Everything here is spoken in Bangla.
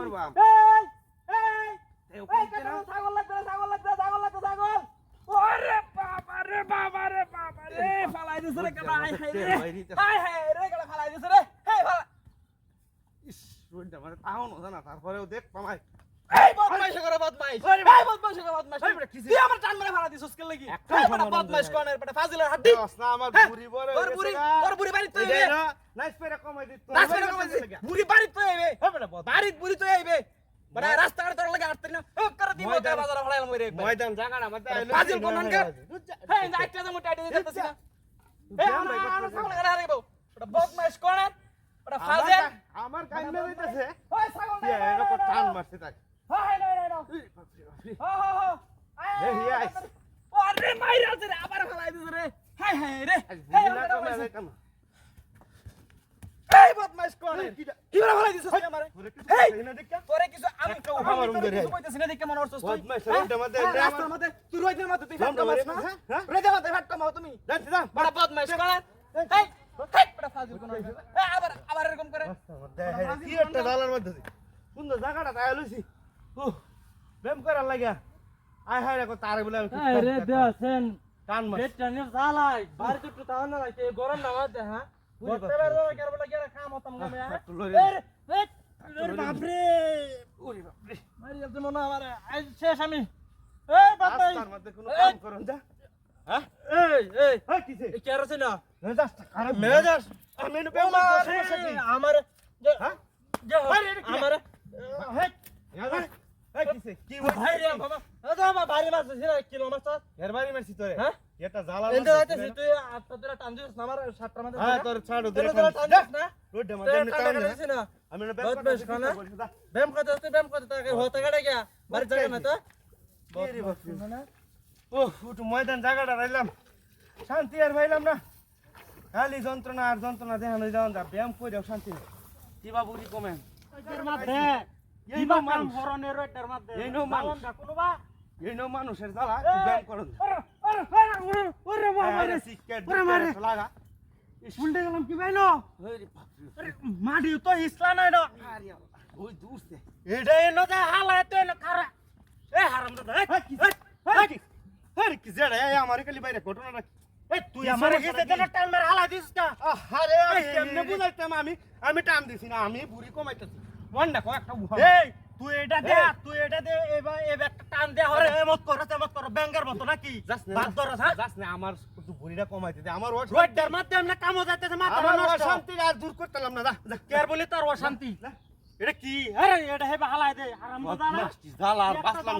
করবাম এই ছাগল লাগবে ছাগল ওরে বাবা রে ফালাই দিছে রে কেলা হাই রে কেলা ফালাই দিছে রে ফালা ইস রোডটা মানে তাও না জানা তারপরেও দেখ পামাই এই বদমাইশ করে বদমাইশ তুই আমার টান মেরে ফালা দিছস কে লাগি বদমাইশ কোনের পেটে ফাজিলের হাড্ডি না আমার বুড়ি বড় তোর বুড়ি বাড়ি তো আইবে নাইস পেরা কমাই দিত বুড়ি বাড়ি তো আইবে বাড়ি বুড়ি তো আইবে বড় রাস্তা কাটে তোর লাগি আটতে না করে দিমো কে বাজার ফালাইলাম ওরে ময়দান জায়গাটা মধ্যে ফাজিল কোন কে এই একটা দম টাইটে দিতেছিস না এই আমার ছাগল গাড়া হারাইবো ওটা বদমাইশ কোনের ওটা ফাজিল আমার কাইন্না হইতাছে ওই ছাগল কি এরকম টান মারছে তাই হাই নাই আরে মাইরা রে আবার ফালাই দিছ রে হাই রে এই বদমাইশ কোন কি করে ফালাই দিছস তুই আমারে তোরে কিছু আমি কেউ আমার রুম ধরে কইতেছ না দেখে মন অর্থস তুই বদমাইশ রোডটা মধ্যে রাস্তার মধ্যে তুই রইদের মধ্যে তুই ফাট মারছ না রইদের মধ্যে ফাট মাও তুমি বড় বদমাইশ কোন এই বড় ফাজিল কোন এই আবার এরকম করে কি একটা দালার মধ্যে সুন্দর জায়গাটা তাই লইছি ব্যায়াম করার লাগিয়া আয় হায় রে তারে বলে আরে দেছেন টান মার পেটটা নিয়ে জ্বালাই বাড়ি তো তাও না লাগে গরম না মাঝে হ্যাঁ বলতে পারো কেন বলে গেরা কাম হতাম না বাপ রে ওরে বাপ রে মারি যাচ্ছে মনে আমারে আজ শেষ আমি এই বাবাই রাস্তার মধ্যে কোনো কাম করুন যা হ্যাঁ এই হ্যাঁ কিছে এই কে আছে না মেজাজ খারাপ মেজাজ আমি নো ব্যায়াম করতে সমস্যা কি আমার হ্যাঁ আমার হ্যাঁ কিছে কি ভাই রে বাবা বাবা ভারী মাছ ছিল 1 কিলো মাছ এর বাড়ি মারছি তোরে হ্যাঁ এটা জ্বালা এন্ড যাইতেছি তুই আটটা তোরা টান দিস না আমার 7টার মধ্যে হ্যাঁ তোর ছাড় তোরা ওদের টান দিস না রোডে মধ্যে এমনি টান দে দিস না আমি নো বহুত বেশ খানা ব্যায়াম করতে তাকে হতে গড়ে গিয়া বাড়ি জায়গা না তো রে বাপ ও উঠু ময়দান জায়গাটা রাইলাম শান্তি আর পাইলাম না খালি যন্ত্রণা আর যন্ত্রণা দেখানো যাওয়ান যা ব্যায়াম কইরাও শান্তি কি বাবুরি কমেন এর মধ্যে এই নো কাম মানুষ হরনের রোডের মধ্যে এই নো মানুষ কোনো বা এই নো মানুষের জ্বালা তুই ব্যায়াম করুন ওরে বাবা রে সিকেট ওরে মারে। লাগা উল্টে গেলাম কি ভাই নো ওরে বাপ রে মাটি তো হিসলা নাই নো আরে ওই দূরতে এটা এনো দে হালায় তো এনো খারা এ হারাম দাদা আরে কি জেড়া এই আমার খালি বাইরে ঘটনা না এ তুই আমার গেছে তেল টাইম মেরে হালা দিস কা আরে কেমনে বুঝাইতাম আমি টান দিছি না আমি বুড়ি কমাইতাছি মন না কো একটা এই তুই এটা দে এবার একটা টান দে হরে মত কর ব্যাঙ্গার মত নাকি বাদ ধরস হ্যাঁ যাস না আমার একটু বুড়িটা কমাইতে দে আমার রোডের মধ্যে আমরা কাম যাইতেছে মাথা আমার নষ্ট শান্তি আর দূর করতেলাম না যা কেয়ার বলি তোর অশান্তি না এটা কি আরে এটা হেবা হালাই দে আরাম দাদা জ্বালা আর বাঁচলাম